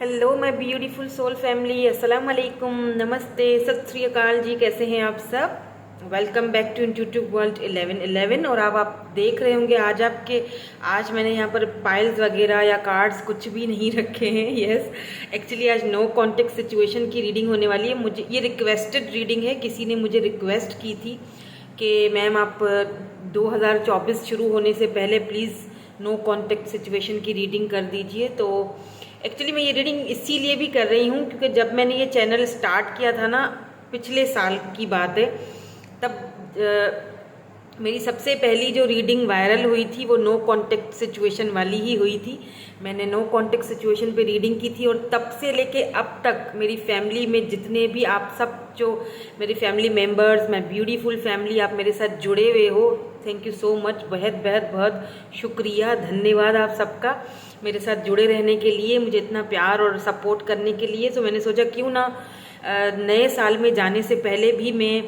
Hello my beautiful soul family, अस्सलाम वालेकुम, नमस्ते, सत श्री अकाल जी। कैसे हैं आप सब? Welcome back to intuitive world 1111। और अब आप देख रहे होंगे आज मैंने यहाँ पर पाइल्स वगैरह या कार्ड्स कुछ भी नहीं रखे हैं। यस, एक्चुअली आज नो कॉन्टेक्ट सिचुएशन की रीडिंग होने वाली है। मुझे ये रिक्वेस्टेड रीडिंग है, किसी ने मुझे रिक्वेस्ट की थी कि मैम आप 2024 शुरू होने से पहले प्लीज़ नो कॉन्टेक्ट सिचुएशन की रीडिंग कर दीजिए। तो एक्चुअली मैं ये रीडिंग इसीलिए भी कर रही हूँ क्योंकि जब मैंने ये चैनल स्टार्ट किया था ना, पिछले साल की बात है, तब मेरी सबसे पहली जो रीडिंग वायरल हुई थी वो नो कॉन्टेक्ट सिचुएशन वाली ही हुई थी। मैंने नो कॉन्टेक्ट सिचुएशन पे रीडिंग की थी और तब से लेके अब तक मेरी फैमिली में जितने भी आप सब जो मेरी family members, my beautiful family, आप मेरे साथ जुड़े हुए हो, थैंक यू सो मच। बहुत बहुत बहुत शुक्रिया, धन्यवाद आप सबका मेरे साथ जुड़े रहने के लिए, मुझे इतना प्यार और सपोर्ट करने के लिए। तो मैंने सोचा क्यों ना नए साल में जाने से पहले भी मैं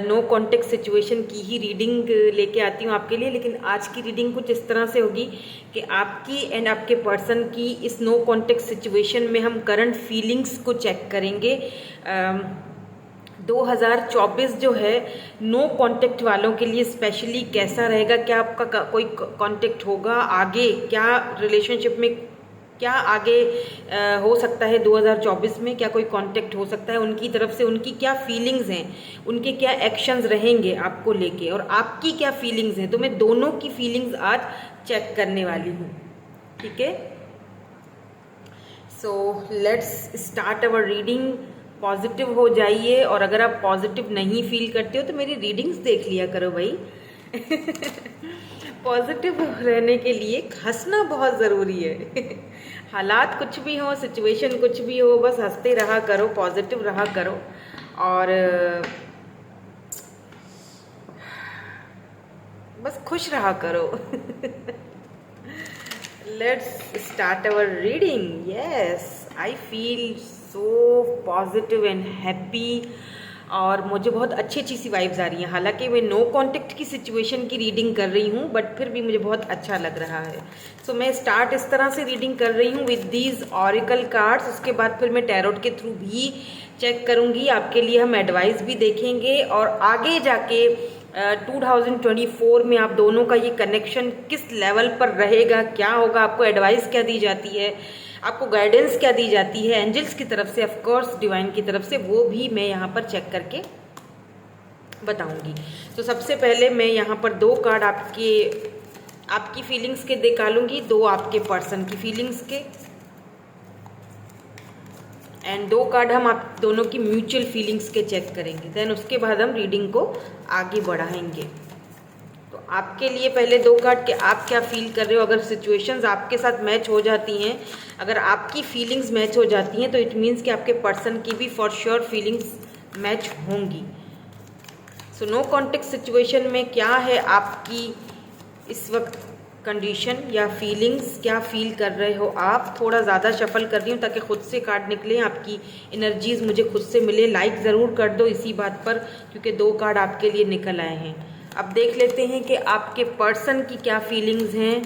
नो कॉन्टेक्ट सिचुएशन की ही रीडिंग लेके आती हूँ आपके लिए। लेकिन आज की रीडिंग कुछ इस तरह से होगी कि आपकी एंड आपके पर्सन की इस नो कॉन्टेक्ट सिचुएशन में हम करंट फीलिंग्स को चेक करेंगे। 2024 जो है नो कांटेक्ट वालों के लिए स्पेशली कैसा रहेगा? क्या आपका कोई कांटेक्ट होगा आगे? क्या रिलेशनशिप में क्या आगे हो सकता है 2024 में? क्या कोई कांटेक्ट हो सकता है उनकी तरफ से? उनकी क्या फीलिंग्स हैं, उनके क्या एक्शंस रहेंगे आपको लेके, और आपकी क्या फीलिंग्स हैं? तो मैं दोनों की फीलिंग्स आज चेक करने वाली हूँ, ठीक है? So let's start our reading. Positive हो जाइए, और अगर आप पॉजिटिव नहीं फील करते हो तो मेरी रीडिंग्स देख लिया करो भाई। पॉजिटिव रहने के लिए हंसना बहुत ज़रूरी है। हालात कुछ भी हो, सिचुएशन कुछ भी हो, बस हंसते रहा करो, पॉजिटिव रहा करो, और बस खुश रहा करो। Let's start our reading. Yes, I feel so positive and happy, और मुझे बहुत अच्छी अच्छी सी वाइब्स आ रही हैं। हालांकि मैं नो कांटेक्ट की सिचुएशन की रीडिंग कर रही हूँ, बट फिर भी मुझे बहुत अच्छा लग रहा है। सो मैं स्टार्ट इस तरह से रीडिंग कर रही हूँ विद दीज ऑरिकल कार्ड्स। उसके बाद फिर मैं टैरोट के थ्रू भी चेक करूँगी, आपके लिए हम एडवाइस भी देखेंगे, और आगे जाके 2024 में आप दोनों का ये कनेक्शन किस लेवल पर रहेगा, क्या होगा, आपको एडवाइस क्या दी जाती है, आपको गाइडेंस क्या दी जाती है एंजल्स की तरफ से, ऑफ कोर्स डिवाइन की तरफ से, वो भी मैं यहाँ पर चेक करके बताऊंगी। तो सबसे पहले मैं यहाँ पर दो कार्ड आपकी फीलिंग्स के निकालूंगी, दो आपके पर्सन की फीलिंग्स के, एंड दो कार्ड हम आप दोनों की म्यूचुअल फीलिंग्स के चेक करेंगे। देन उसके बाद हम रीडिंग को आगे बढ़ाएंगे। तो आपके लिए पहले दो कार्ड के आप क्या फील कर रहे हो। अगर सिचुएशंस आपके साथ मैच हो जाती हैं, अगर आपकी फीलिंग्स मैच हो जाती हैं, तो इट मीन्स कि आपके पर्सन की भी फॉर श्योर फीलिंग्स मैच होंगी। सो नो कॉन्टेक्ट सिचुएशन में क्या है आपकी इस वक्त कंडीशन या फीलिंग्स, क्या फील कर रहे हो आप? थोड़ा ज़्यादा शफल कर रही हूँ ताकि खुद से कार्ड निकले, आपकी एनर्जीज मुझे खुद से मिले। लाइक ज़रूर कर दो इसी बात पर, क्योंकि दो कार्ड आपके लिए निकल आए हैं। अब देख लेते हैं कि आपके पर्सन की क्या फीलिंग्स हैं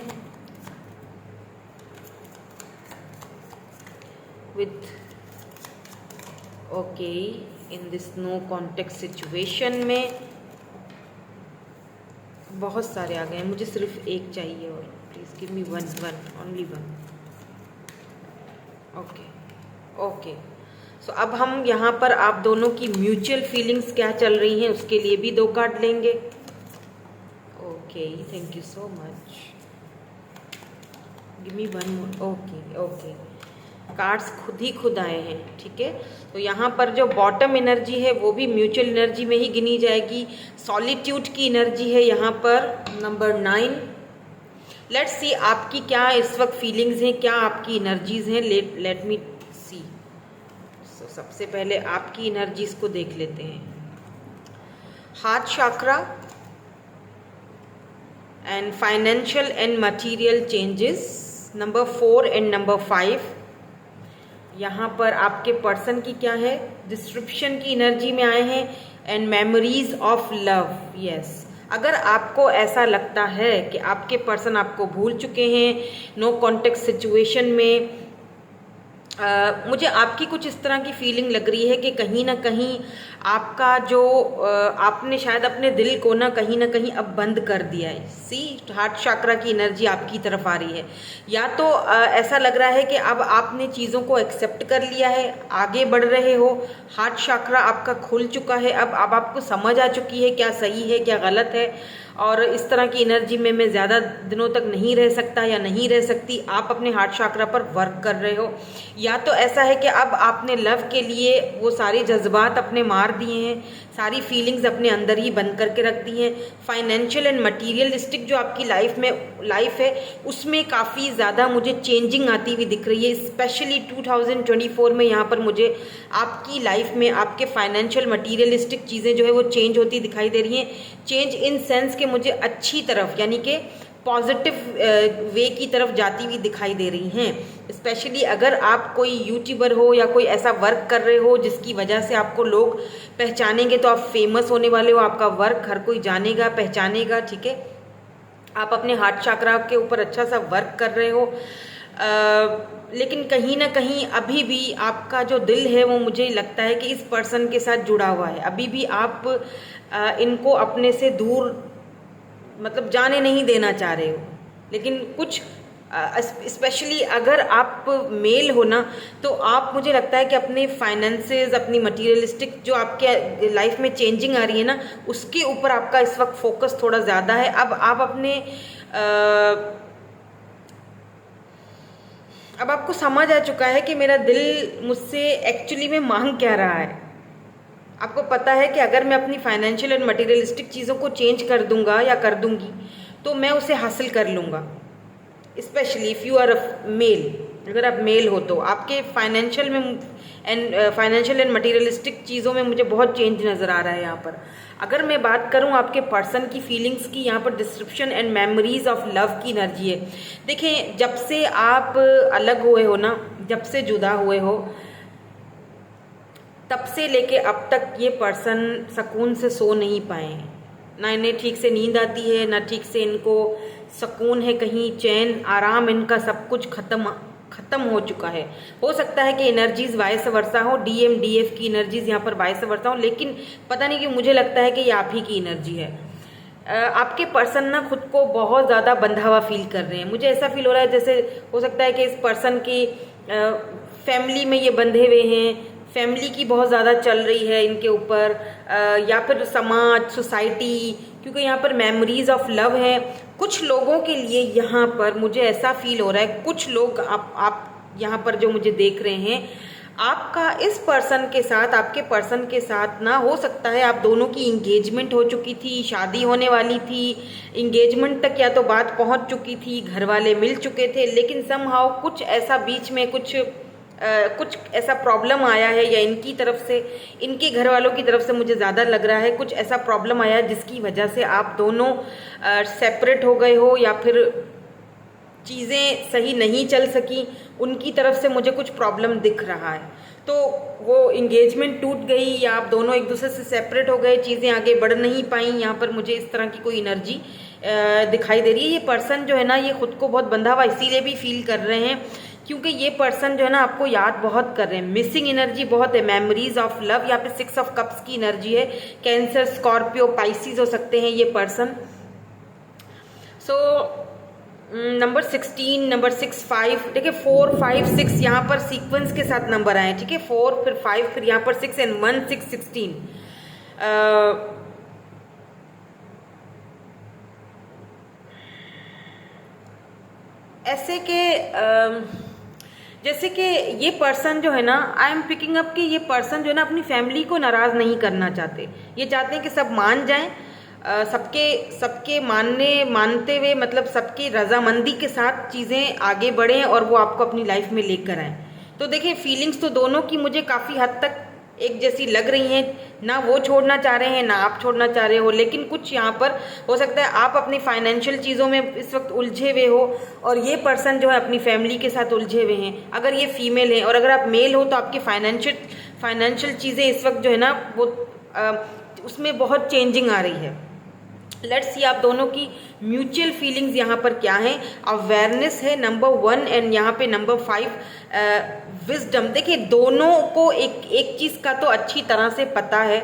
with okay in this no contact situation में। बहुत सारे आ गए हैं, मुझे सिर्फ एक चाहिए, और please give me one only one. Okay. So अब हम यहाँ पर आप दोनों की म्यूचुअल फीलिंग्स क्या चल रही हैं उसके लिए भी दो कार्ड लेंगे। Okay, thank you so much, give me one more. Okay, cards खुद आए हैं, ठीक है। तो यहाँ पर जो बॉटम एनर्जी है वो भी म्यूचुअल एनर्जी में ही गिनी जाएगी। सॉलिट्यूड की एनर्जी है यहाँ पर, नंबर 9। लेट्स सी आपकी क्या इस वक्त फीलिंग्स हैं, क्या आपकी एनर्जीज हैं। लेट मी सी। सो सबसे पहले आपकी एनर्जीज को देख लेते हैं। Heart chakra and financial and material changes, number 4 and number 5। यहाँ पर आपके पर्सन की क्या है, डिस्क्रिप्शन की एनर्जी में आए हैं, and memories of love. Yes, अगर आपको ऐसा लगता है कि आपके पर्सन आपको भूल चुके हैं, नो कॉन्टेक्ट सिचुएशन में मुझे आपकी कुछ इस तरह की फीलिंग लग रही है कि कहीं ना कहीं आपका जो आपने शायद अपने दिल को ना कहीं अब बंद कर दिया है। सी, हार्ट चक्रा की एनर्जी आपकी तरफ आ रही है। या तो ऐसा लग रहा है कि अब आपने चीज़ों को एक्सेप्ट कर लिया है, आगे बढ़ रहे हो, हार्ट चक्रा आपका खुल चुका है, अब आपको समझ आ चुकी है क्या सही है क्या गलत है, और इस तरह की एनर्जी में मैं ज़्यादा दिनों तक नहीं रह सकता या नहीं रह सकती। आप अपने हार्ट चक्रा पर वर्क कर रहे हो। या तो ऐसा है कि अब आपने लव के लिए वो सारे जज्बात अपने मार दिए हैं, सारी फीलिंग्स अपने अंदर ही बंद करके रख दी हैं। फाइनेंशियल एंड मटीरियलिस्टिक जो आपकी लाइफ है उसमें काफ़ी ज़्यादा मुझे चेंजिंग आती हुई दिख रही है। स्पेशली 2024 में यहाँ पर मुझे आपकी लाइफ में आपके फाइनेंशियल मटीरियलिस्टिक चीज़ें जो है वो चेंज होती दिखाई दे रही हैं। चेंज इन सेंस के मुझे अच्छी तरफ यानी कि पॉजिटिव वे की तरफ जाती हुई दिखाई दे रही हैं। स्पेशली अगर आप कोई यूट्यूबर हो या कोई ऐसा वर्क कर रहे हो जिसकी वजह से आपको लोग पहचानेंगे, तो आप फेमस होने वाले हो, आपका वर्क हर कोई जानेगा पहचानेगा, ठीक है। आप अपने हार्ट चक्रा के ऊपर अच्छा सा वर्क कर रहे हो, लेकिन कहीं ना कहीं अभी भी आपका जो दिल है वो मुझे लगता है कि इस पर्सन के साथ जुड़ा हुआ है। अभी भी आप इनको अपने से दूर मतलब जाने नहीं देना चाह रहे हो। लेकिन कुछ स्पेशली अगर आप मेल हो ना, तो आप मुझे लगता है कि अपने फाइनेंसेस, अपनी मटीरियलिस्टिक जो आपके लाइफ में चेंजिंग आ रही है ना, उसके ऊपर आपका इस वक्त फोकस थोड़ा ज़्यादा है। अब आप अपने अब आपको समझ आ चुका है कि मेरा दिल मुझसे एक्चुअली में मांग क्या रहा है। आपको पता है कि अगर मैं अपनी फाइनेंशियल एंड मटेरियलिस्टिक चीज़ों को चेंज कर दूंगा या कर दूंगी तो मैं उसे हासिल कर लूँगा। Specially if you are a male, अगर आप मेल हो तो आपके फाइनेंशियल एंड मटेरियलिस्टिक चीज़ों में मुझे बहुत चेंज नज़र आ रहा है। यहाँ पर अगर मैं बात करूँ आपके पर्सन की फीलिंग्स की, यहाँ पर description and memories of love की एनर्जी है। देखें, जब से आप अलग हुए हो ना, जब से जुदा हुए हो, तब से लेके अब तक ये पर्सन सुकून से सो नहीं पाए हैं। ना इन्हें ठीक से नींद आती है, ना ठीक से इनको सुकून है, कहीं चैन आराम, इनका सब कुछ ख़त्म हो चुका है। हो सकता है कि एनर्जीज वाइस वर्सा हो, DMDF की एनर्जीज यहाँ पर वाइस वर्सा हो, लेकिन पता नहीं क्यों मुझे लगता है कि ये आप ही की एनर्जी है। आपके पर्सन ना खुद को बहुत ज़्यादा बंधा हुआ फील कर रहे हैं। मुझे ऐसा फील हो रहा है जैसे हो सकता है कि इस पर्सन की फैमिली में ये बंधे हुए हैं, फैमिली की बहुत ज़्यादा चल रही है इनके ऊपर, या फिर समाज, सोसाइटी, क्योंकि यहाँ पर मेमोरीज ऑफ लव है। कुछ लोगों के लिए यहाँ पर मुझे ऐसा फील हो रहा है, कुछ लोग आप यहाँ पर जो मुझे देख रहे हैं, आपका इस पर्सन के साथ, आपके पर्सन के साथ ना हो सकता है आप दोनों की इंगेजमेंट हो चुकी थी, शादी होने वाली थी, इंगेजमेंट तक या तो बात पहुँच चुकी थी, घर वाले मिल चुके थे, लेकिन समहाउ कुछ ऐसा बीच में कुछ ऐसा प्रॉब्लम आया है, या इनकी तरफ से, इनके घर वालों की तरफ से मुझे ज़्यादा लग रहा है कुछ ऐसा प्रॉब्लम आया जिसकी वजह से आप दोनों सेपरेट हो गए हो, या फिर चीज़ें सही नहीं चल सकी। उनकी तरफ से मुझे कुछ प्रॉब्लम दिख रहा है, तो वो इंगेजमेंट टूट गई या आप दोनों एक दूसरे से सेपरेट हो गए, चीज़ें आगे बढ़ नहीं पाई। यहाँ पर मुझे इस तरह की कोई एनर्जी दिखाई दे रही है। ये पर्सन जो है ना, ये खुद को बहुत बंधा हुआ इसीलिए भी फील कर रहे हैं क्योंकि ये पर्सन जो है ना आपको याद बहुत कर रहे हैं। मिसिंग एनर्जी बहुत है, मेमोरीज ऑफ लव। यहाँ पे 6 ऑफ कप्स की एनर्जी है। कैंसर, स्कॉर्पियो, पाइसिस हो सकते हैं ये पर्सन। सो नंबर 16, नंबर 6, 5, देखिए 4, 5, 6 यहाँ पर सीक्वेंस के साथ नंबर आए, ठीक है। 4 फिर 5 फिर यहाँ पर 6 एंड 1, 6, 16। ऐसे के जैसे कि ये पर्सन जो है ना, आई एम पिकिंग अप कि ये पर्सन जो है ना अपनी फैमिली को नाराज़ नहीं करना चाहते। ये चाहते हैं कि सब मान जाएं, सबके मानते हुए, मतलब सबकी रजामंदी के साथ चीज़ें आगे बढ़ें और वो आपको अपनी लाइफ में लेकर आएँ। तो देखिए, फीलिंग्स तो दोनों की मुझे काफ़ी हद तक एक जैसी लग रही हैं। ना वो छोड़ना चाह रहे हैं, ना आप छोड़ना चाह रहे हो, लेकिन कुछ यहाँ पर हो सकता है आप अपनी फाइनेंशियल चीज़ों में इस वक्त उलझे हुए हो और ये पर्सन जो है अपनी फैमिली के साथ उलझे हुए हैं। अगर ये फीमेल है और अगर आप मेल हो तो आपकी फाइनेंशियल चीज़ें इस वक्त जो है ना वो उसमें बहुत चेंजिंग आ रही है। लेट्स सी आप दोनों की म्यूचुअल फीलिंग्स यहाँ पर क्या हैं। अवेयरनेस है नंबर 1 एंड यहाँ पे नंबर 5 विजडम। देखिए दोनों को एक चीज़ का तो अच्छी तरह से पता है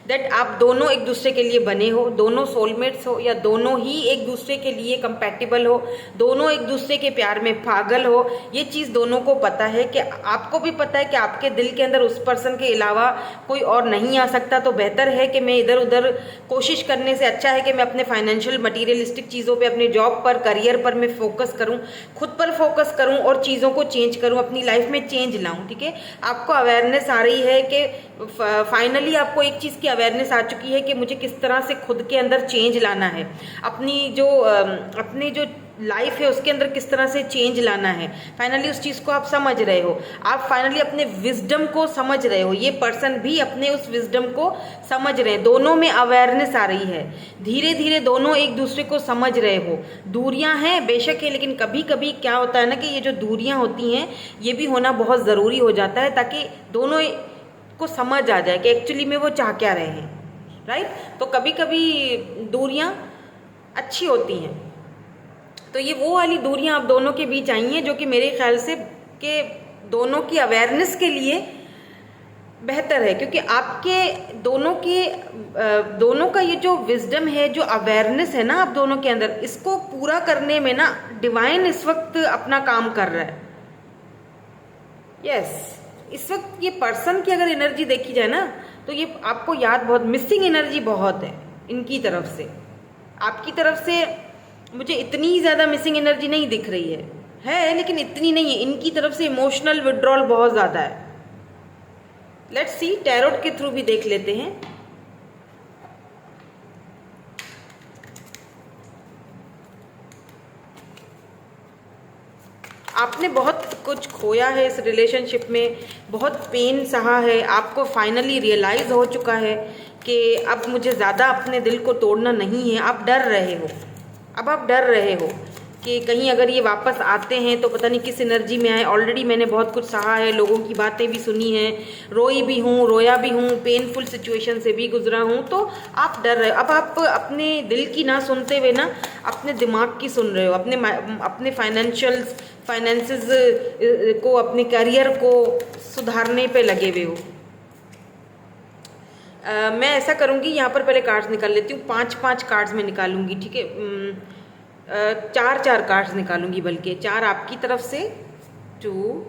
दैट आप दोनों एक दूसरे के लिए बने हो, दोनों सोलमेट्स हो, या दोनों ही एक दूसरे के लिए कंपैटिबल हो, दोनों एक दूसरे के प्यार में पागल हो। ये चीज़ दोनों को पता है कि आपको भी पता है कि आपके दिल के अंदर उस पर्सन के अलावा कोई और नहीं आ सकता। तो बेहतर है कि मैं इधर उधर कोशिश करने से अच्छा है कि मैं अपने फाइनेंशियल मटीरियलिस्टिक चीज़ों पर, अपने जॉब पर, करियर पर मैं फोकस करूँ, खुद पर फोकस करूँ और चीज़ों को चेंज करूँ, अपनी लाइफ में चेंज लाऊँ। ठीक है, आपको अवेयरनेस आ रही है कि फाइनली आपको एक चीज़ की अवेयरनेस आ चुकी है कि मुझे किस तरह से खुद के अंदर चेंज लाना है, अपनी जो लाइफ है उसके अंदर किस तरह से चेंज लाना है। फाइनली उस चीज़ को आप समझ रहे हो, आप फाइनली अपने विजडम को समझ रहे हो, ये पर्सन भी अपने उस विजडम को समझ रहे हैं। दोनों में अवेयरनेस आ रही है, धीरे धीरे दोनों एक दूसरे को समझ रहे हो। दूरियां हैं बेशक है, लेकिन कभी कभी क्या होता है ना कि ये जो दूरियां होती हैं ये भी होना बहुत ज़रूरी हो जाता है, ताकि दोनों को समझ आ जाए कि एक्चुअली में वो चाह क्या रहे हैं। राइट, तो कभी कभी दूरियां अच्छी होती हैं। तो ये वो वाली दूरियां आप दोनों के बीच आई हैं जो कि मेरे ख्याल से कि दोनों की अवेयरनेस के लिए बेहतर है, क्योंकि आपके दोनों का ये जो विजडम है, जो अवेयरनेस है ना आप दोनों के अंदर, इसको पूरा करने में ना डिवाइन इस वक्त अपना काम कर रहा है। यस, इस वक्त ये पर्सन की अगर एनर्जी देखी जाए ना तो ये आपको याद बहुत मिसिंग एनर्जी बहुत है इनकी तरफ से। आपकी तरफ से मुझे इतनी ज़्यादा मिसिंग एनर्जी नहीं दिख रही है लेकिन इतनी नहीं है। इनकी तरफ से इमोशनल विड्रॉल बहुत ज़्यादा है। लेट्स सी, टैरोट के थ्रू भी देख लेते हैं। आपने बहुत कुछ खोया है इस रिलेशनशिप में, बहुत पेन सहा है, आपको फाइनली रियलाइज हो चुका है कि अब मुझे ज़्यादा अपने दिल को तोड़ना नहीं है। आप डर रहे हो, अब आप डर रहे हो कि कहीं अगर ये वापस आते हैं तो पता नहीं किस एनर्जी में आए। ऑलरेडी मैंने बहुत कुछ सहा है, लोगों की बातें भी सुनी हैं, रोई भी हूँ, रोया भी हूँ, पेनफुल सिचुएशन से भी गुजरा हूँ। तो आप डर रहे हो। अब आप अपने दिल की ना सुनते हुए ना अपने दिमाग की सुन रहे हो, अपने फाइनेंसेस को, अपने करियर को सुधारने पे लगे हुए हो। मैं ऐसा करूँगी, यहाँ पर पहले कार्ड्स निकाल लेती हूँ। 5-5 कार्ड्स में निकालूंगी, ठीक है। 4-4 कार्ड्स निकालूंगी, बल्कि 4 आपकी तरफ से, 2,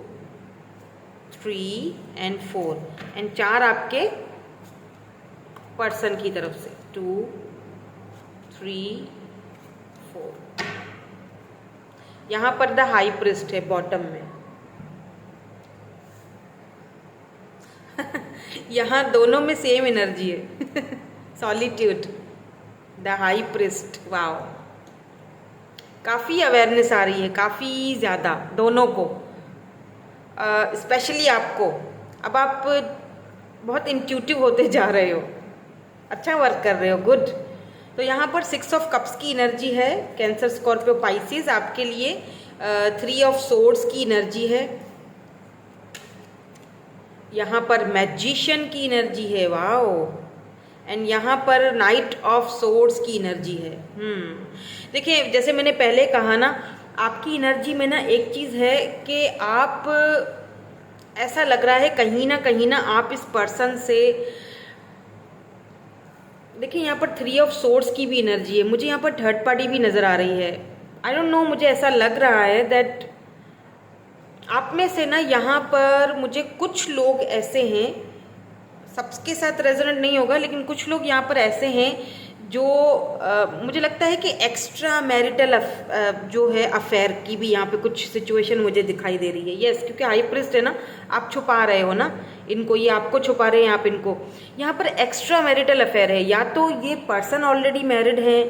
3 एंड 4, एंड 4 आपके पर्सन की तरफ से, 2, 3, 4। यहाँ पर द हाई प्रिस्ट है बॉटम में। यहाँ दोनों में सेम एनर्जी है। Solitude, the high priest. Wow, काफ़ी अवेयरनेस आ रही है, काफ़ी ज़्यादा दोनों को, स्पेशली आपको। अब आप बहुत इंट्यूटिव होते जा रहे हो, अच्छा वर्क कर रहे हो, गुड। तो यहाँ पर 6 ऑफ कप्स की एनर्जी है, कैंसर, स्कॉर्पियो, पाइसिस आपके लिए। 3 ऑफ सोर्ड्स की एनर्जी है, यहाँ पर मैजिशियन की एनर्जी है, वाओ। एंड यहाँ पर नाइट ऑफ सोर्ड्स की एनर्जी है। देखिए, जैसे मैंने पहले कहा ना, आपकी एनर्जी में ना एक चीज़ है कि आप, ऐसा लग रहा है कहीं ना आप इस पर्सन से, देखिए यहाँ पर 3 ऑफ सोर्ड्स की भी एनर्जी है। मुझे यहाँ पर थर्ड पार्टी भी नज़र आ रही है। आई डोंट नो, मुझे ऐसा लग रहा है दैट आप में से ना यहाँ पर मुझे कुछ लोग ऐसे हैं, सबके साथ रेजोनेट नहीं होगा, लेकिन कुछ लोग यहाँ पर ऐसे हैं जो मुझे लगता है कि एक्स्ट्रा मैरिटल जो है अफेयर की भी यहाँ पे कुछ सिचुएशन मुझे दिखाई दे रही है। यस, क्योंकि हाई प्रिस्ट है ना, आप छुपा रहे हो ना इनको, ये आपको छुपा रहे हैं, आप इनको। यहाँ पर एक्स्ट्रा मैरिटल अफेयर है, या तो ये पर्सन ऑलरेडी मैरिड है,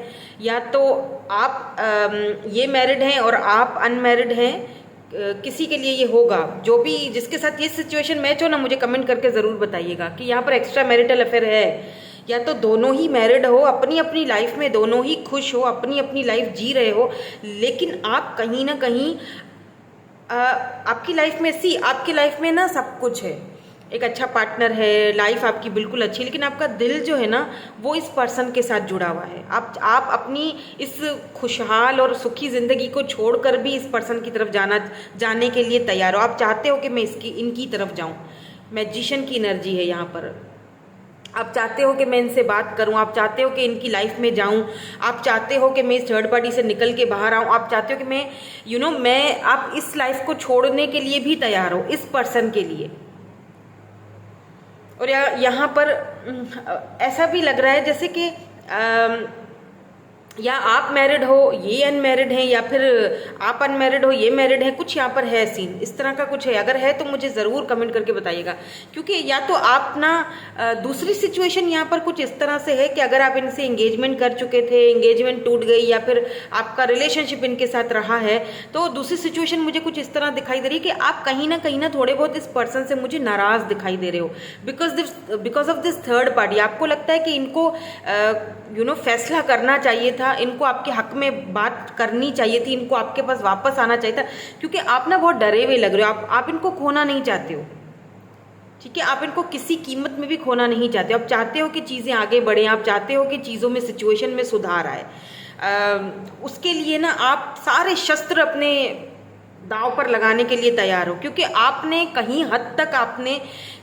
या तो आप ये मैरिड हैं और आप अनमैरिड हैं। किसी के लिए ये होगा, जो भी जिसके साथ ये सिचुएशन मैच हो ना, मुझे कमेंट करके ज़रूर बताइएगा कि यहाँ पर एक्स्ट्रा मैरिटल अफेयर है। या तो दोनों ही मैरिड हो, अपनी अपनी लाइफ में दोनों ही खुश हो, अपनी अपनी लाइफ जी रहे हो, लेकिन आप कहीं ना कहीं आपकी लाइफ में आपकी लाइफ में ना सब कुछ है, एक अच्छा पार्टनर है, लाइफ आपकी बिल्कुल अच्छी, लेकिन आपका दिल जो है ना वो इस पर्सन के साथ जुड़ा हुआ है। आप अपनी इस खुशहाल और सुखी ज़िंदगी को छोड़कर भी इस पर्सन की तरफ जाने के लिए तैयार हो। आप चाहते हो कि मैं इनकी तरफ जाऊँ। मैजिशियन की एनर्जी है यहाँ पर। आप चाहते हो कि मैं इनसे बात करूं, आप चाहते हो कि इनकी लाइफ में जाऊं, आप चाहते हो कि मैं इस थर्ड पार्टी से निकल के बाहर आऊं, आप चाहते हो कि मैं आप इस लाइफ को छोड़ने के लिए भी तैयार हो इस पर्सन के लिए। और यहाँ पर ऐसा भी लग रहा है जैसे कि या आप मैरिड हो, ये अनमैरिड हैं, या फिर आप अनमैरिड हो, ये मैरिड हैं। कुछ यहाँ पर है सीन, इस तरह का कुछ है। अगर है तो मुझे ज़रूर कमेंट करके बताइएगा, क्योंकि या तो आप ना दूसरी सिचुएशन यहाँ पर कुछ इस तरह से है कि अगर आप इनसे एंगेजमेंट कर चुके थे, एंगेजमेंट टूट गई, या फिर आपका रिलेशनशिप इनके साथ रहा है, तो दूसरी सिचुएशन मुझे कुछ इस तरह दिखाई दे रही है कि आप कहीं ना थोड़े बहुत इस पर्सन से मुझे नाराज़ दिखाई दे रहे हो because of this third party. आपको लगता है कि इनको फैसला करना चाहिए था, इनको आपके हक में बात करनी चाहिए थी, इनको आपके पास वापस आना चाहिए था, क्योंकि आप ना बहुत डरे हुए लग रहे हो। आप इनको खोना नहीं चाहते हो, ठीक है। आप इनको किसी कीमत में भी खोना नहीं चाहते हो। आप चाहते हो कि चीज़ें आगे बढ़ें, आप चाहते हो कि चीज़ों में, सिचुएशन में सुधार आए। उसके लिए ना आप सारे शस्त्र अपने दांव पर लगाने के लिए तैयार हो, क्योंकि आपने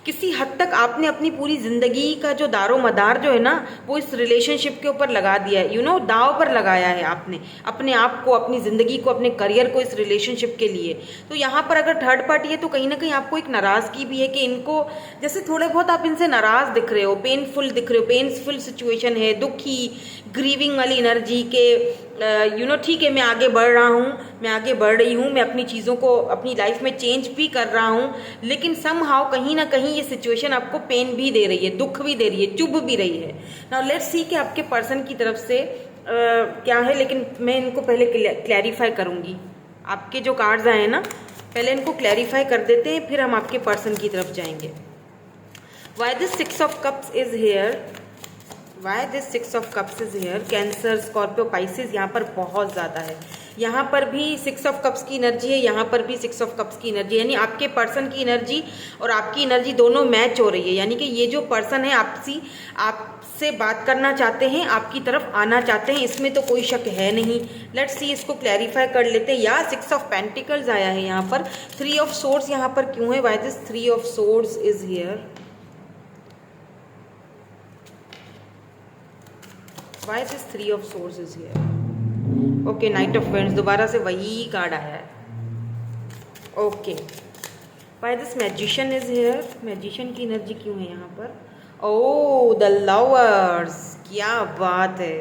किसी हद तक आपने अपनी पूरी ज़िंदगी का जो दारो मदार जो है ना वो इस रिलेशनशिप के ऊपर लगा दिया है। दाव पर लगाया है आपने अपने आप को, अपनी ज़िंदगी को, अपने करियर को इस रिलेशनशिप के लिए। तो यहाँ पर अगर थर्ड पार्टी है तो कहीं ना कहीं आपको एक नाराज़गी भी है कि इनको, जैसे थोड़े बहुत आप इनसे नाराज़ दिख रहे हो, पेनफुल दिख रहे हो, पेनफुल सिचुएशन है, दुखी, ग्रीविंग वाली एनर्जी के ठीक है, मैं आगे बढ़ रहा हूँ, मैं आगे बढ़ रही हूँ, मैं अपनी चीज़ों को अपनी लाइफ में चेंज भी कर रहा हूँ, लेकिन समहाउ कहीं ना कहीं ये सिचुएशन आपको पेन भी दे रही है, दुख भी दे रही है, चुभ भी रही है। नाउ लेट्स सी कि आपके पर्सन की तरफ से क्या है, लेकिन मैं इनको पहले क्लैरिफाई करूँगी। आपके जो कार्ड्स आए हैं ना, पहले इनको क्लैरिफाई कर देते हैं, फिर हम आपके पर्सन की तरफ जाएंगे। Why this 6 of cups is here, why this 6 of cups is here. Cancer, Scorpio, Pisces यहाँ पर बहुत ज़्यादा है। यहाँ पर भी 6 ऑफ कप्स की एनर्जी है, यहाँ पर भी 6 ऑफ कप्स की एनर्जी है, यानी आपके पर्सन की एनर्जी और आपकी एनर्जी दोनों मैच हो रही है। यानी कि ये जो पर्सन है आपसे बात करना चाहते हैं, आपकी तरफ आना चाहते हैं, इसमें तो कोई शक है नहीं। लेट्स सी, इसको क्लैरिफाई कर लेते हैं। या 6 ऑफ पेंटिकल्स आया है यहाँ पर। 3 ऑफ सोर्ड्स यहाँ पर क्यों है? Why this 3 of swords is here? Why this 3 of swords is here? Okay, Knight of Wands, दोबारा से वही कार्ड आया है। Okay, why this Magician is here? Magician की एनर्जी क्यों है यहाँ पर? Oh, the Lovers, क्या बात है,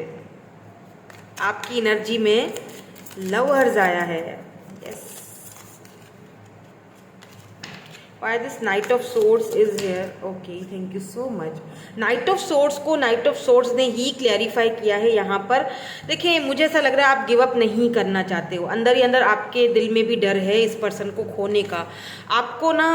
आपकी एनर्जी में Lovers आया है। Yes. Why this Knight of Swords is here? Okay, thank you so much. Knight of Swords को Knight of Swords ने ही क्लैरिफाई किया है यहाँ पर। देखिए, मुझे ऐसा लग रहा है आप गिव अप नहीं करना चाहते हो। अंदर ही अंदर आपके दिल में भी डर है इस पर्सन को खोने का। आपको ना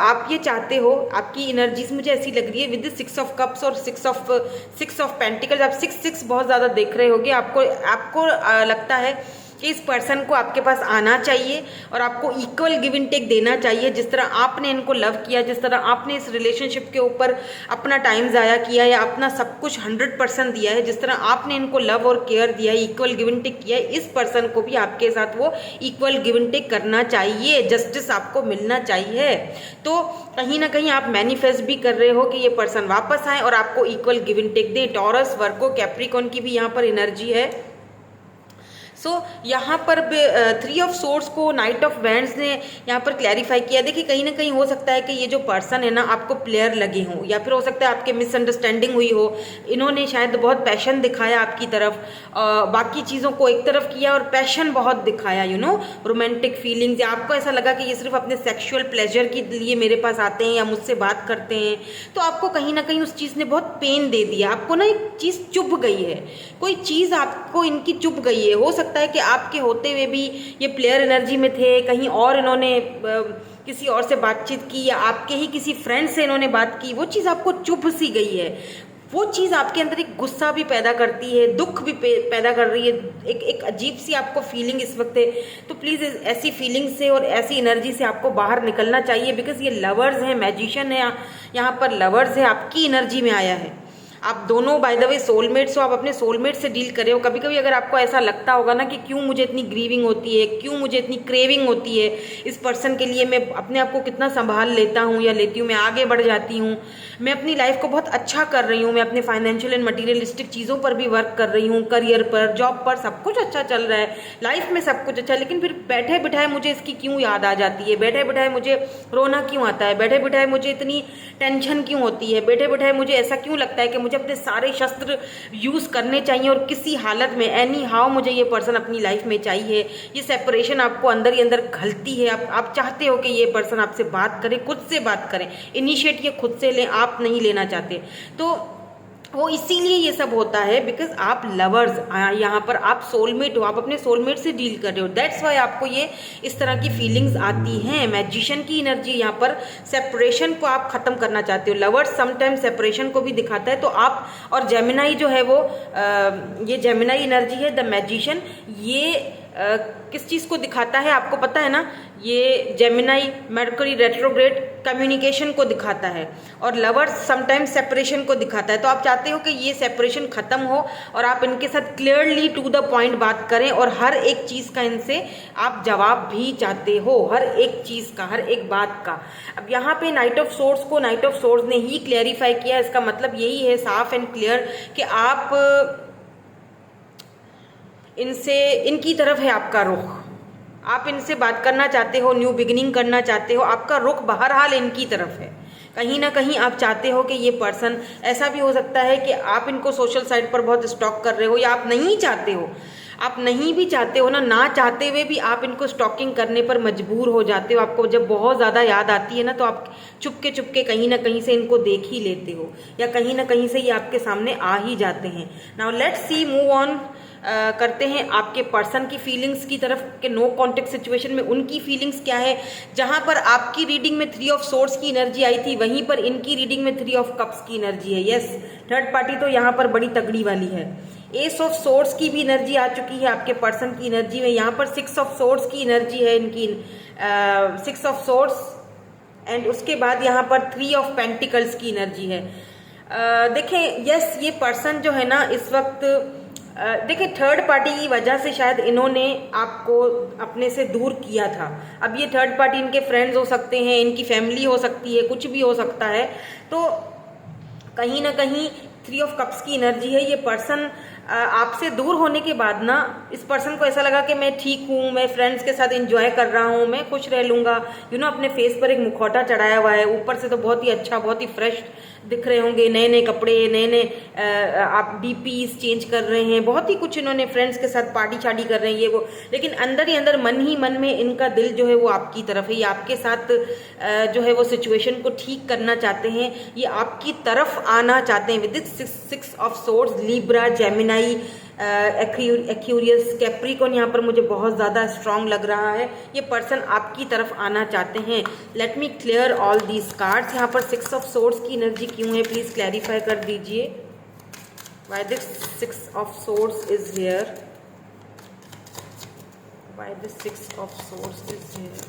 आप ये चाहते हो, आपकी एनर्जीज मुझे ऐसी लग रही है विद 6 ऑफ कप्स और 6 ऑफ पेंटिकल्स। आप 6 बहुत ज़्यादा देख रहे होगे। आपको लगता है कि इस पर्सन को आपके पास आना चाहिए और आपको इक्वल गिव एंड टेक देना चाहिए। जिस तरह आपने इनको लव किया, जिस तरह आपने इस रिलेशनशिप के ऊपर अपना टाइम ज़ाया किया या अपना सब कुछ 100% दिया है, जिस तरह आपने इनको लव और केयर दिया है, इक्वल गिव एंड टेक किया है, इस पर्सन को भी आपके साथ वो इक्वल गिव एंड टेक करना चाहिए। जस्टिस आपको मिलना चाहिए। तो कहीं ना कहीं आप मैनिफेस्ट भी कर रहे हो कि ये पर्सन वापस आए और आपको इक्वल गिव एंड टेक दे। टॉरस, वर्गो, कैप्रिकॉन की भी यहाँ पर एनर्जी है। यहाँ पर 3 ऑफ सोर्ड्स को नाइट ऑफ वैंड्स ने यहाँ पर क्लैरिफाई किया। देखिए, कहीं ना कहीं हो सकता है कि ये जो पर्सन है ना आपको प्लेयर लगे हों, या फिर हो सकता है आपके मिसअंडरस्टैंडिंग हुई हो। इन्होंने शायद बहुत पैशन दिखाया आपकी तरफ, बाकी चीज़ों को एक तरफ किया और पैशन बहुत दिखाया, रोमांटिक फीलिंग्स, या आपको ऐसा लगा कि ये सिर्फ अपने सेक्शुअल प्लेजर के लिए मेरे पास आते हैं या मुझसे बात करते हैं। तो आपको कहीं ना कहीं उस चीज़ ने बहुत पेन दे दिया। आपको ना एक चीज़ चुभ गई है, कोई चीज़ आपको इनकी चुभ गई है। हो सकता है कि आपके होते हुए भी ये प्लेयर एनर्जी में थे, कहीं और इन्होंने किसी और से बातचीत की, या आपके ही किसी फ्रेंड से इन्होंने बात की, वो चीज़ आपको चुभ सी गई है। वो चीज़ आपके अंदर एक गुस्सा भी पैदा करती है, दुख भी पैदा कर रही है, एक अजीब सी आपको फीलिंग इस वक्त है। तो प्लीज़ ऐसी फीलिंग से और ऐसी एनर्जी से आपको बाहर निकलना चाहिए, बिकॉज ये लवर्स हैं, मैजिशियन है, यहाँ पर लवर्स है, आपकी एनर्जी में आया है। आप दोनों बाय द वे सोलमेट्स हो, आप अपने सोलमेट से डील करे हो। कभी कभी अगर आपको ऐसा लगता होगा ना कि क्यों मुझे इतनी ग्रीविंग होती है, क्यों मुझे इतनी क्रेविंग होती है इस पर्सन के लिए, मैं अपने आप को कितना संभाल लेता हूँ या लेती हूँ, मैं आगे बढ़ जाती हूँ, मैं अपनी लाइफ को बहुत अच्छा कर रही हूँ, मैं अपने फाइनेंशियल एंड मटीरियलिस्टिक चीज़ों पर भी वर्क कर रही हूँ, करियर पर, जॉब पर, सब कुछ अच्छा चल रहा है, लाइफ में सब कुछ अच्छा है, लेकिन फिर बैठे बिठाए मुझे इसकी क्यों याद आ जाती है, बैठे बिठाए मुझे रोना क्यों आता है, बैठे बिठाए मुझे इतनी टेंशन क्यों होती है, बैठे बिठाए मुझे ऐसा क्यों लगता है कि मुझे अपने सारे शस्त्र यूज़ करने चाहिए और किसी हालत में एनी हाउ मुझे ये पर्सन अपनी लाइफ में चाहिए। ये सेपरेशन आपको अंदर ही अंदर घलती है। आप चाहते हो कि ये पर्सन आपसे बात करे, खुद से बात करें, इनिशिएट ये खुद से लें, आप नहीं लेना चाहते। तो वो इसीलिए ये सब होता है बिकॉज आप लवर्स, यहाँ पर आप सोलमेट हो, आप अपने सोलमेट से डील कर रहे हो, दैट्स वाई आपको ये इस तरह की फीलिंग्स आती हैं। मैजिशियन की एनर्जी यहाँ पर सेपरेशन को आप खत्म करना चाहते हो। लवर्स समटाइम सेपरेशन को भी दिखाता है। तो आप और जेमिनाई जो है वो ये जेमिनाई एनर्जी है, द मैजिशियन, ये किस चीज़ को दिखाता है आपको पता है ना? ये जेमिनाई मर्करी रेट्रोग्रेड कम्युनिकेशन को दिखाता है और लवर्स समटाइम्स सेपरेशन को दिखाता है। तो आप चाहते हो कि ये सेपरेशन खत्म हो और आप इनके साथ क्लियरली टू द पॉइंट बात करें और हर एक चीज़ का इनसे आप जवाब भी चाहते हो, हर एक चीज़ का, हर एक बात का। अब यहाँ पे नाइट ऑफ सोर्ड्स को नाइट ऑफ सोर्ड्स ने ही क्लियरिफाई किया। इसका मतलब यही है साफ एंड क्लियर कि आप इनसे, इनकी तरफ है आपका रुख, आप इनसे बात करना चाहते हो, न्यू बिगिनिंग करना चाहते हो, आपका रुख बहरहाल इनकी तरफ है। कहीं ना कहीं आप चाहते हो कि ये पर्सन, ऐसा भी हो सकता है कि आप इनको सोशल साइट पर बहुत स्टॉक कर रहे हो, या आप नहीं चाहते हो, आप नहीं भी चाहते हो ना चाहते हुए भी आप इनको स्टॉकिंग करने पर मजबूर हो जाते हो। आपको जब बहुत ज़्यादा याद आती है ना तो आप चुपके कहीं ना कहीं से इनको देख ही लेते हो, या कहीं ना कहीं से ये आपके सामने आ ही जाते हैं। Now let's see, move on करते हैं आपके पर्सन की फीलिंग्स की तरफ के नो कॉन्टेक्ट सिचुएशन में उनकी फीलिंग्स क्या है। जहां पर आपकी रीडिंग में 3 ऑफ सोर्ड्स की एनर्जी आई थी, वहीं पर इनकी रीडिंग में 3 ऑफ कप्स की एनर्जी है। यस, थर्ड पार्टी तो यहाँ पर बड़ी तगड़ी वाली है। एस ऑफ सोर्ड्स की भी एनर्जी आ चुकी है आपके पर्सन की एनर्जी में। यहाँ पर 6 ऑफ सोर्ड्स की एनर्जी है इनकी, 6 ऑफ सोर्ड्स, एंड उसके बाद यहाँ पर 3 ऑफ पेंटिकल्स की एनर्जी है। देखें, यस, ये पर्सन जो है ना इस वक्त देखिए थर्ड पार्टी की वजह से शायद इन्होंने आपको अपने से दूर किया था। अब ये थर्ड पार्टी इनके फ्रेंड्स हो सकते हैं, इनकी फैमिली हो सकती है, कुछ भी हो सकता है। तो कहीं ना कहीं 3 ऑफ कप्स की एनर्जी है। ये पर्सन आपसे दूर होने के बाद ना इस पर्सन को ऐसा लगा कि मैं ठीक हूँ, मैं फ्रेंड्स के साथ एंजॉय कर रहा हूँ, मैं खुश रह लूँगा। अपने फेस पर एक मुखौटा चढ़ाया हुआ है, ऊपर से तो बहुत ही अच्छा, बहुत ही फ्रेश दिख रहे होंगे, नए नए कपड़े, नए नए आप डीपीज चेंज कर रहे हैं, बहुत ही कुछ इन्होंने फ्रेंड्स के साथ पार्टी शार्टी कर रहे हैं ये वो। लेकिन अंदर ही अंदर, मन ही मन में इनका दिल जो है वो आपकी तरफ है। ये आपके साथ जो है वो सिचुएशन को ठीक करना चाहते हैं, ये आपकी तरफ आना चाहते हैं। With 6 of swords, Libra, Gemini, Aquarius, Capricorn यहाँ पर मुझे बहुत ज़्यादा स्ट्रांग लग रहा है। ये पर्सन आपकी तरफ आना चाहते हैं। Let me clear all these cards. यहाँ पर 6 ऑफ सोर्ड्स की एनर्जी क्यों है, प्लीज़ क्लैरिफाई कर दीजिए। Why this 6 of swords is here, why this 6 of swords is here,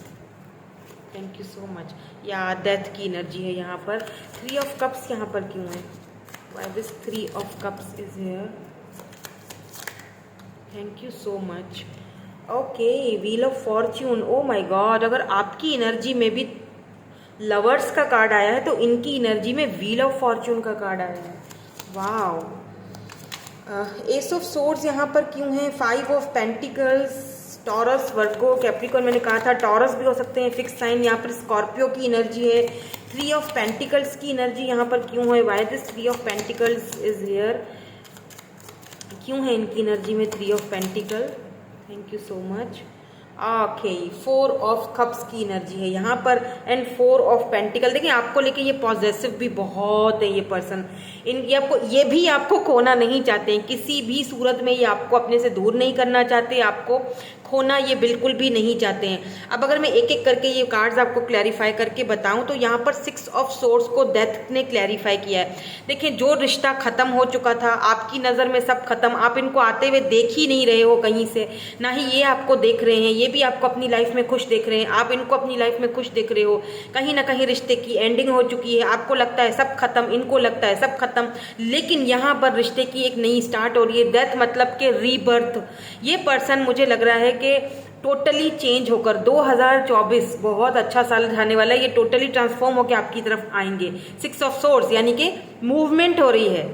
thank you so much. या डेथ की एनर्जी है यहाँ पर। 3 ऑफ कप्स यहाँ पर क्यों है, why this 3 of cups is here, thank you so much. Okay, wheel of Fortune, oh my God, अगर आपकी एनर्जी में भी लवर्स का कार्ड आया है तो इनकी एनर्जी में व्हील ऑफ फॉर्च्यून का कार्ड आया है। वाओ। एस ऑफ सोर्ड्स यहाँ पर क्यों है, 5 of pentacles, taurus, Virgo, Capricorn, मैंने कहा था टॉरस भी हो सकते हैं फिक्स साइन। यहाँ पर स्कॉर्पियो की एनर्जी है। 3 ऑफ पेंटिकल्स की एनर्जी यहाँ पर क्यों है, why this 3 of pentacles is here, क्यों है इनकी एनर्जी में 3 of pentacle, thank you so much. Okay, 4 of cups की एनर्जी है यहाँ पर एंड 4 ऑफ पेंटिकल। देखिए आपको लेके ये पॉजिटिव भी बहुत है ये पर्सन। ये भी आपको खोना नहीं चाहते हैं, किसी भी सूरत में ये आपको अपने से दूर नहीं करना चाहते, आपको खोना ये बिल्कुल भी नहीं चाहते हैं। अब अगर मैं एक एक करके ये कार्ड्स आपको क्लैरिफाई करके बताऊं तो यहाँ पर 6 ऑफ सोर्ड्स को डेथ ने क्लैरिफाई किया है। देखिए, जो रिश्ता खत्म हो चुका था, आपकी नज़र में सब खत्म, आप इनको आते हुए देख ही नहीं रहे हो कहीं से, ना ही ये आपको देख रहे हैं, ये भी आपको अपनी लाइफ में खुश देख रहे हैं, आप इनको अपनी लाइफ में खुश देख रहे हो। कहीं ना कहीं रिश्ते की एंडिंग हो चुकी है, आपको लगता है सब खत्म, इनको लगता है सब खत्म, लेकिन यहाँ पर रिश्ते की एक नई स्टार्ट हो रही है। डेथ मतलब के रीबर्थ। ये पर्सन मुझे लग रहा है कि टोटली चेंज होकर 2024 बहुत अच्छा साल जाने वाला है, ये टोटली ट्रांसफॉर्म होकर आपकी तरफ आएंगे। 6 ऑफ सोर्ड्स यानी कि मूवमेंट हो रही है।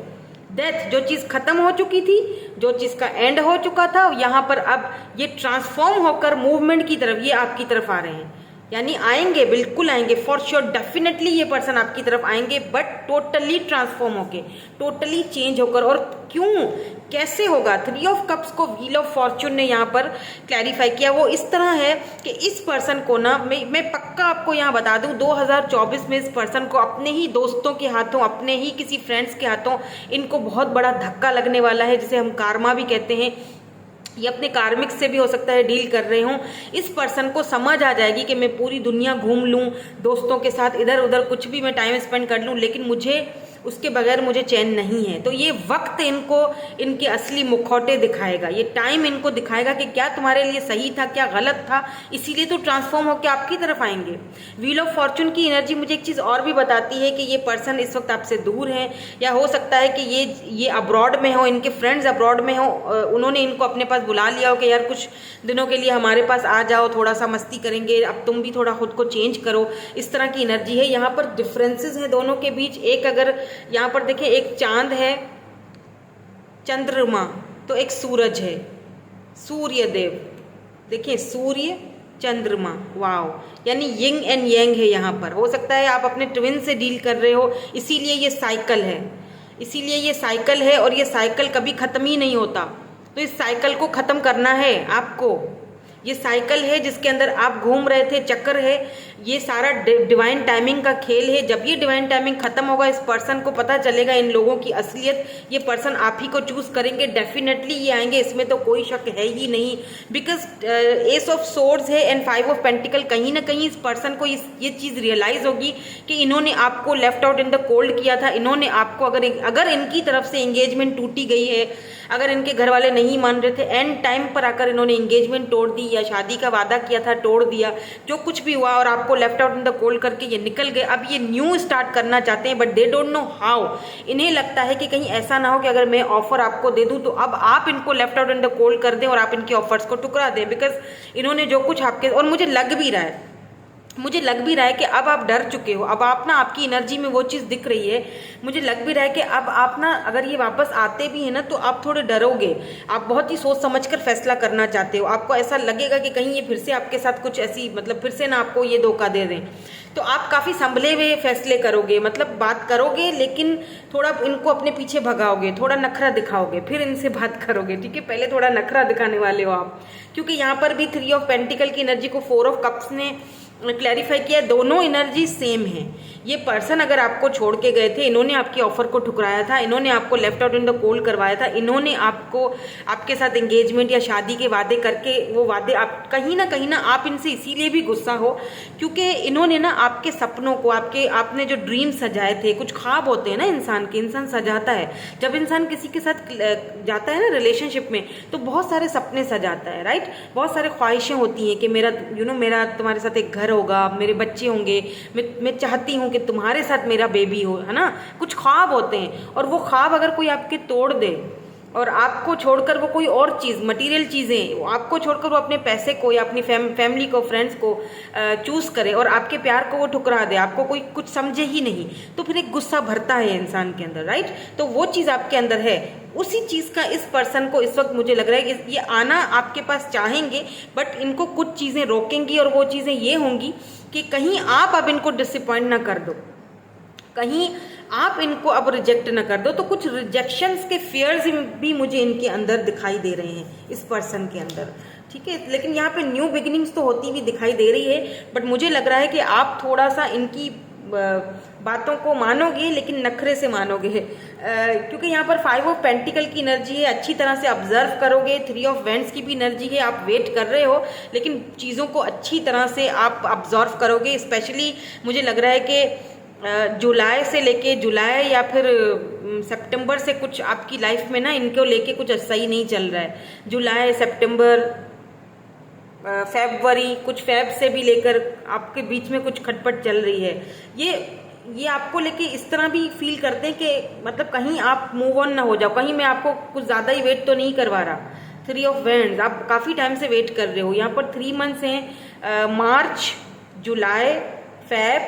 डेथ, जो चीज़ खत्म हो चुकी थी, जो चीज़ का एंड हो चुका था, यहाँ पर अब ये ट्रांसफॉर्म होकर मूवमेंट की तरफ, ये आपकी तरफ आ रहे हैं। यानी आएंगे, बिल्कुल आएंगे, फॉर श्योर डेफिनेटली ये पर्सन आपकी तरफ आएंगे, बट टोटली ट्रांसफॉर्म होके, टोटली चेंज होकर। और क्यों, कैसे होगा? 3 ऑफ कप्स को व्हील ऑफ फॉर्च्यून ने यहाँ पर क्लैरिफाई किया। वो इस तरह है कि इस पर्सन को ना, मैं पक्का आपको यहाँ बता दूँ, 2024 में इस पर्सन को अपने ही दोस्तों के हाथों, अपने ही किसी फ्रेंड्स के हाथों इनको बहुत बड़ा धक्का लगने वाला है, जिसे हम कार्मा भी कहते हैं। ये अपने कार्मिक से भी हो सकता है डील कर रहे हों। इस पर्सन को समझ आ जाएगी कि मैं पूरी दुनिया घूम लूँ, दोस्तों के साथ इधर उधर कुछ भी मैं टाइम स्पेंड कर लूँ, लेकिन मुझे उसके बगैर मुझे चैन नहीं है। तो ये वक्त इनको इनके असली मुखौटे दिखाएगा, ये टाइम इनको दिखाएगा कि क्या तुम्हारे लिए सही था, क्या गलत था, इसीलिए तो ट्रांसफॉर्म होकर आपकी तरफ आएंगे। व्हील ऑफ फॉर्चून की एनर्जी मुझे एक चीज़ और भी बताती है कि ये पर्सन इस वक्त आपसे दूर हैं, या हो सकता है कि ये अब्रॉड में हो, इनके फ्रेंड्स अब्रॉड में हो, उन्होंने इनको अपने पास बुला लिया हो कि यार कुछ दिनों के लिए हमारे पास आ जाओ, थोड़ा सा मस्ती करेंगे, अब तुम भी थोड़ा खुद को चेंज करो। इस तरह की एनर्जी है। यहाँ पर डिफरेंसेस हैं दोनों के बीच। एक अगर यहाँ पर देखिए, एक चांद है, चंद्रमा, तो एक सूरज है, सूर्य देव। देखिए, सूर्य चंद्रमा, वाओ, यानी यिंग एंड यांग है यहाँ पर। हो सकता है आप अपने ट्विन से डील कर रहे हो, इसीलिए ये साइकिल है, इसीलिए ये साइकिल है, और ये साइकिल कभी खत्म ही नहीं होता। तो इस साइकिल को खत्म करना है आपको। ये साइकिल है जिसके अंदर आप घूम रहे थे, चक्कर है, ये सारा डिवाइन टाइमिंग का खेल है। जब ये डिवाइन टाइमिंग खत्म होगा, इस पर्सन को पता चलेगा इन लोगों की असलियत। ये पर्सन आप ही को चूज करेंगे, डेफिनेटली ये आएंगे, इसमें तो कोई शक है ही नहीं। बिकॉज एस ऑफ सोर्ड्स है एंड 5 ऑफ पेंटिकल, कहीं ना कहीं इस पर्सन को ये चीज़ रियलाइज होगी कि इन्होंने आपको left out in the cold किया था। इन्होंने आपको अगर इनकी तरफ से एंगेजमेंट टूटी गई है, अगर इनके घर वाले नहीं मान रहे थे, एंड टाइम पर आकर इन्होंने एंगेजमेंट तोड़ दी, या शादी का वादा किया था तोड़ दिया, जो कुछ भी हुआ, और आपको left out in the cold करके ये निकल गए। अब ये न्यू स्टार्ट करना चाहते हैं, but they don't know how. इन्हें लगता है कि कहीं ऐसा ना हो कि अगर मैं ऑफर आपको दे दूं तो अब आप इनको left out in the cold कर दें और आप इनके ऑफर्स को ठुकरा दें। बिकॉज इन्होंने जो कुछ आपके, और मुझे लग भी रहा है कि अब आप डर चुके हो। अब आप ना, आपकी एनर्जी में वो चीज़ दिख रही है, मुझे लग भी रहा है कि अब आप ना, अगर ये वापस आते भी हैं ना, तो आप थोड़े डरोगे। आप बहुत ही सोच समझकर फैसला करना चाहते हो। आपको ऐसा लगेगा कि कहीं ये फिर से आपके साथ कुछ ऐसी, मतलब फिर से ना आपको ये धोखा दे दें। तो आप काफ़ी संभले हुए फैसले करोगे, मतलब बात करोगे, लेकिन थोड़ा इनको अपने पीछे भगाओगे, थोड़ा नखरा दिखाओगे, फिर इनसे बात करोगे। ठीक है, पहले थोड़ा नखरा दिखाने वाले हो आप, क्योंकि यहाँ पर भी 3 ऑफ पेंटिकल की एनर्जी को 4 ऑफ कप्स ने क्लैरिफाई किया। दोनों एनर्जी सेम है। ये पर्सन अगर आपको छोड़ के गए थे, इन्होंने आपकी ऑफर को ठुकराया था, इन्होंने आपको left out in the cold करवाया था, इन्होंने आपको आपके साथ एंगेजमेंट या शादी के वादे करके, वो वादे आप कहीं ना आप इनसे इसीलिए भी गुस्सा हो क्योंकि इन्होंने ना आपके सपनों को, आपने जो ड्रीम सजाए थे, कुछ ख्वाब होते हैं ना इंसान के, इंसान सजाता है। जब इंसान किसी के साथ जाता है ना रिलेशनशिप में, तो बहुत सारे सपने सजाता है, राइट। बहुत सारे ख्वाहिशें होती हैं कि मेरा मेरा तुम्हारे साथ एक घर होगा, मेरे बच्चे होंगे, मैं चाहती हूँ कि तुम्हारे साथ मेरा बेबी हो, है ना। कुछ ख्वाब होते हैं, और वो ख्वाब अगर कोई आपके तोड़ दे और आपको छोड़कर वो कोई और चीज़, मटेरियल चीज़ें, आपको छोड़कर वो अपने पैसे को या अपनी फैमिली को, फ्रेंड्स को चूज़ करे और आपके प्यार को वो ठुकरा दे, आपको कोई कुछ समझे ही नहीं, तो फिर एक गुस्सा भरता है इंसान के अंदर, राइट। तो वो चीज़ आपके अंदर है। उसी चीज़ का इस पर्सन को इस वक्त मुझे लग रहा है कि ये आना आपके पास चाहेंगे, बट इनको कुछ चीज़ें रोकेंगी, और वो चीज़ें ये होंगी कि कहीं आप अब इनको डिसअपॉइंट ना कर दो, कहीं आप इनको अब रिजेक्ट ना कर दो। तो कुछ रिजेक्शंस के फियर्स भी मुझे इनके अंदर दिखाई दे रहे हैं, इस पर्सन के अंदर, ठीक है। लेकिन यहाँ पे न्यू बिगिनिंग्स तो होती हुई दिखाई दे रही है, बट मुझे लग रहा है कि आप थोड़ा सा इनकी बातों को मानोगे लेकिन नखरे से मानोगे, क्योंकि यहाँ पर 5 ऑफ पेंटिकल की एनर्जी है, अच्छी तरह से ऑब्जर्व करोगे। 3 ऑफ वेंट्स की भी एनर्जी है, आप वेट कर रहे हो लेकिन चीज़ों को अच्छी तरह से आप ऑब्जर्व करोगे। स्पेशली मुझे लग रहा है कि जुलाई से लेके जुलाई या फिर सितंबर से कुछ आपकी लाइफ में ना इनको लेके कुछ सही नहीं चल रहा है। जुलाई, सितंबर, फरवरी, कुछ फेब से भी लेकर आपके बीच में कुछ खटपट चल रही है। ये आपको लेके इस तरह भी फील करते हैं कि मतलब कहीं आप मूव ऑन ना हो जाओ, कहीं मैं आपको कुछ ज़्यादा ही वेट तो नहीं करवा रहा। 3 ऑफ वेंड्स, आप काफ़ी टाइम से वेट कर रहे हो। यहाँ पर 3 मंथ्स हैं, मार्च, जुलाई, फेब,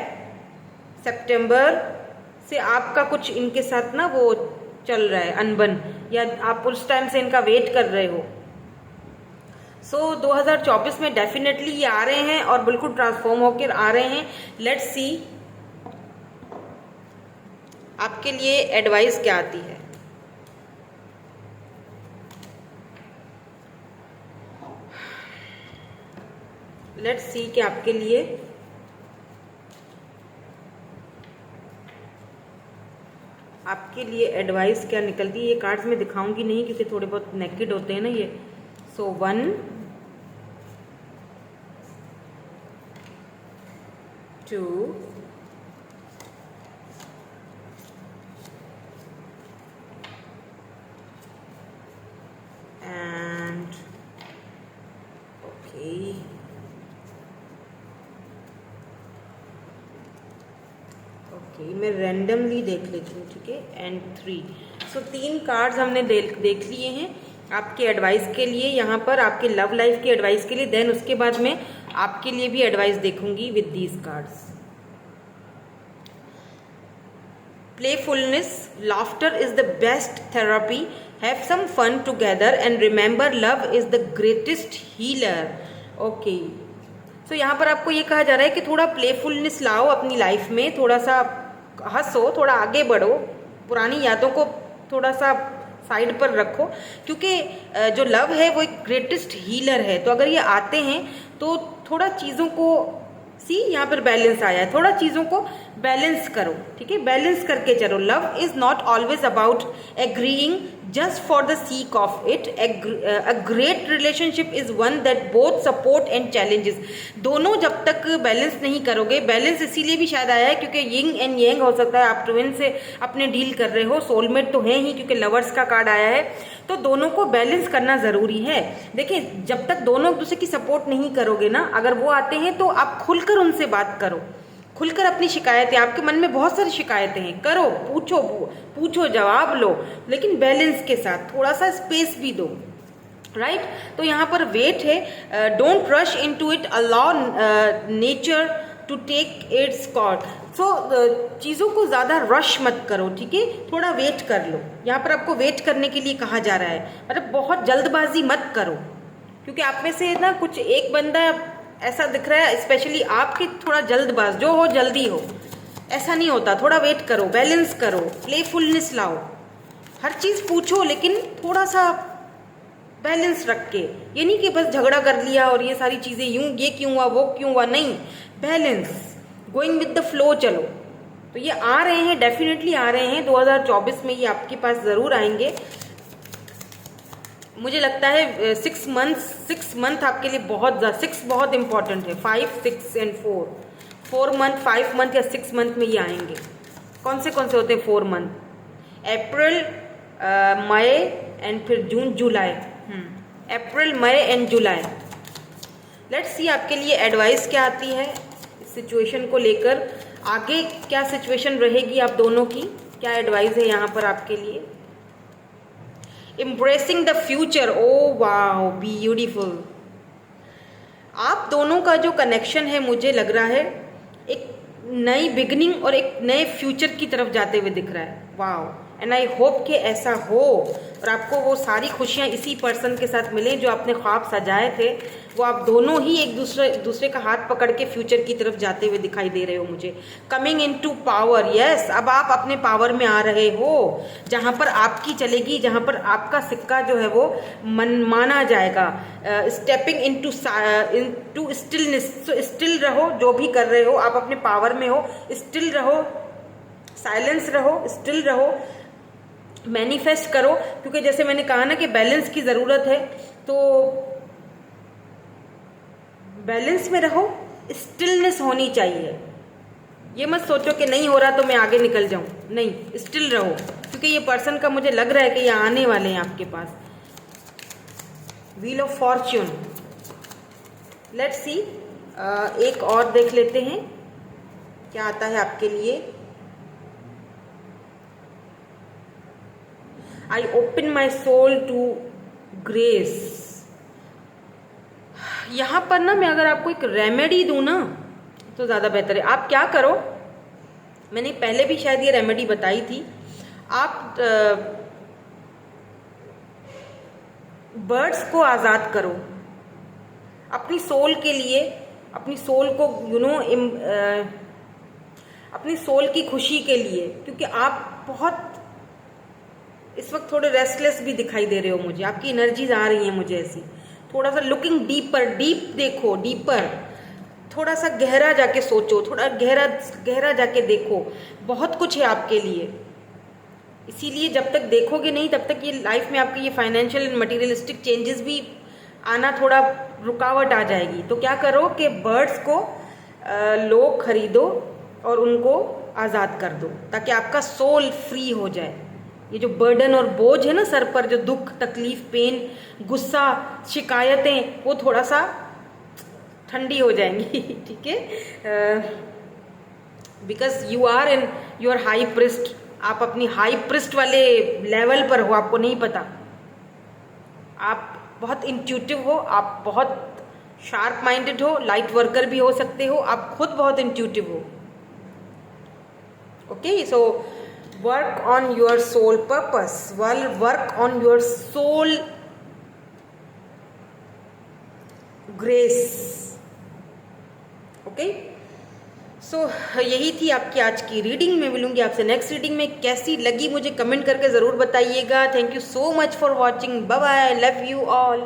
सितंबर से आपका कुछ इनके साथ ना वो चल रहा है अनबन, या आप उस टाइम से इनका वेट कर रहे हो। सो 2024 में डेफिनेटली ये आ रहे हैं और बिल्कुल ट्रांसफॉर्म होकर आ रहे हैं। लेट्स सी आपके लिए एडवाइस क्या आती है। लेट्स सी कि आपके लिए एडवाइस क्या निकलती है। ये कार्ड्स में दिखाऊंगी नहीं क्योंकि थोड़े बहुत नेकेड होते हैं ना ये। सो 1, 2, and okay, मैं रैंडमली देख लेती हूँ, ठीक है। एंड 3, सो 3 कार्ड्स हमने देख लिए हैं आपके एडवाइस के लिए, यहाँ पर आपके लव लाइफ की एडवाइस के लिए। देन उसके बाद में आपके लिए भी एडवाइस देखूंगी with these cards. Playfulness, laughter is the best therapy, have some fun together and remember love is the greatest healer. Okay, so यहाँ पर आपको ये कहा जा रहा है कि थोड़ा प्लेफुलनेस लाओ अपनी लाइफ में, थोड़ा सा हंसो, थोड़ा आगे बढ़ो, पुरानी यादों को थोड़ा सा साइड पर रखो, क्योंकि जो लव है वो एक ग्रेटेस्ट हीलर है। तो अगर ये आते हैं तो थोड़ा चीज़ों को यहाँ पर बैलेंस आया है, थोड़ा चीज़ों को बैलेंस करो, ठीक है, बैलेंस करके चलो। Love is not always about agreeing just for the sake of it. A great relationship is one that both support and challenges. दोनों जब तक बैलेंस नहीं करोगे, बैलेंस इसीलिए भी शायद आया है क्योंकि यिंग एंड यांग हो सकता है, आप ट्विन से अपने डील कर रहे हो, सोलमेट तो है ही क्योंकि लवर्स का कार्ड आया है, तो दोनों को बैलेंस करना ज़रूरी है। देखिए, जब तक दोनों एक दूसरे की सपोर्ट नहीं करोगे ना, अगर वो आते हैं तो आप खुलकर उनसे बात करो, खुलकर अपनी शिकायतें, आपके मन में बहुत सारी शिकायतें हैं, करो, पूछो, जवाब लो, लेकिन बैलेंस के साथ, थोड़ा सा स्पेस भी दो, राइट। तो यहाँ पर वेट है, don't rush into it, allow nature to take its course. So चीज़ों को ज़्यादा रश मत करो, ठीक है, थोड़ा वेट कर लो। यहाँ पर आपको वेट करने के लिए कहा जा रहा है, मतलब बहुत जल्दबाजी मत करो, क्योंकि आप में से ना कुछ एक बंदा ऐसा दिख रहा है, स्पेशली आपकी थोड़ा जल्दबाज, जो हो जल्दी हो, ऐसा नहीं होता, थोड़ा वेट करो, बैलेंस करो, प्लेफुलनेस लाओ, हर चीज़ पूछो लेकिन थोड़ा सा बैलेंस रख के, ये नहीं कि बस झगड़ा कर लिया और ये सारी चीज़ें यूं, ये क्यों हुआ, वो क्यों हुआ, नहीं, balance, going with the flow चलो। तो ये आ रहे हैं, डेफिनेटली आ रहे हैं, 2024 में ये आपके पास ज़रूर आएंगे। मुझे लगता है 6 मंथ आपके लिए बहुत ज़्यादा, 6 बहुत इंपॉर्टेंट है, 5, 6 एंड 4 मंथ, 5 मंथ या 6 मंथ में ये आएंगे। कौन से होते हैं 4 मंथ? अप्रैल, मई एंड फिर जून, जुलाई। अप्रैल, मई एंड जुलाई। लेट्स सी आपके लिए एडवाइस क्या आती है इस सिचुएशन को लेकर, आगे क्या सिचुएशन रहेगी आप दोनों की, क्या एडवाइस है यहाँ पर आपके लिए। Embracing the future, oh wow, beautiful. आप दोनों का जो कनेक्शन है, मुझे लग रहा है एक नई बिगनिंग और एक नए फ्यूचर की तरफ जाते हुए दिख रहा है। वाओ, एंड आई होप कि ऐसा हो और आपको वो सारी खुशियाँ इसी पर्सन के साथ मिलें जो आपने ख्वाब सजाए थे। वो आप दोनों ही एक दूसरे का हाथ पकड़ के फ्यूचर की तरफ जाते हुए दिखाई दे रहे हो मुझे। Coming into power, yes, अब आप अपने पावर में आ रहे हो, जहाँ पर आपकी चलेगी, जहाँ पर आपका सिक्का जो है वो माना जाएगा। Stepping into stillness, so still रहो, जो भी कर रहे हो आप अपने पावर में हो, स्टिल रहो, साइलेंस रहो, स्टिल रहो, मैनिफेस्ट करो, क्योंकि जैसे मैंने कहा ना कि बैलेंस की ज़रूरत है, तो बैलेंस में रहो, स्टिलनेस होनी चाहिए। ये मत सोचो कि नहीं हो रहा तो मैं आगे निकल जाऊं, नहीं, स्टिल रहो, क्योंकि ये पर्सन का मुझे लग रहा है कि ये आने वाले हैं आपके पास। Wheel of fortune, let's see, एक और देख लेते हैं क्या आता है आपके लिए। I open my soul to grace. यहाँ पर ना मैं अगर आपको एक रेमेडी दूँ ना तो ज़्यादा बेहतर है। आप क्या करो, मैंने पहले भी शायद ये रेमेडी बताई थी, आप बर्ड्स को आज़ाद करो अपनी सोल के लिए, अपनी सोल को अपनी सोल की खुशी के लिए, क्योंकि आप बहुत इस वक्त थोड़े रेस्टलेस भी दिखाई दे रहे हो मुझे, आपकी एनर्जीज आ रही हैं मुझे ऐसी। थोड़ा सा लुकिंग डीपर, डीप देखो, डीपर, थोड़ा सा गहरा जाके सोचो, थोड़ा गहरा जाके देखो, बहुत कुछ है आपके लिए। इसीलिए जब तक देखोगे नहीं तब तक ये लाइफ में आपके ये फाइनेंशियल एंड मटेरियलिस्टिक चेंजेस भी आना थोड़ा रुकावट आ जाएगी। तो क्या करो कि बर्ड्स को लो, खरीदो और उनको आज़ाद कर दो, ताकि आपका सोल फ्री हो जाए। ये जो बर्डन और बोझ है ना सर पर, जो दुख, तकलीफ, पेन, गुस्सा, शिकायतें, वो थोड़ा सा ठंडी हो जाएंगी। ठीक है, because you are in your high priest, आप अपनी हाई प्रिस्ट वाले लेवल पर हो, आपको नहीं पता। आप बहुत इंट्यूटिव हो, आप बहुत शार्प माइंडेड हो, लाइट वर्कर भी हो सकते हो, आप खुद बहुत इंट्यूटिव हो। Okay, so work on your soul purpose, work on your soul grace. Okay, so यही थी आपकी आज की रीडिंग। मैं मिलूंगी आपसे नेक्स्ट रीडिंग में। कैसी लगी मुझे कमेंट करके ज़रूर बताइएगा। Thank you so much for watching. Bye bye, love you all.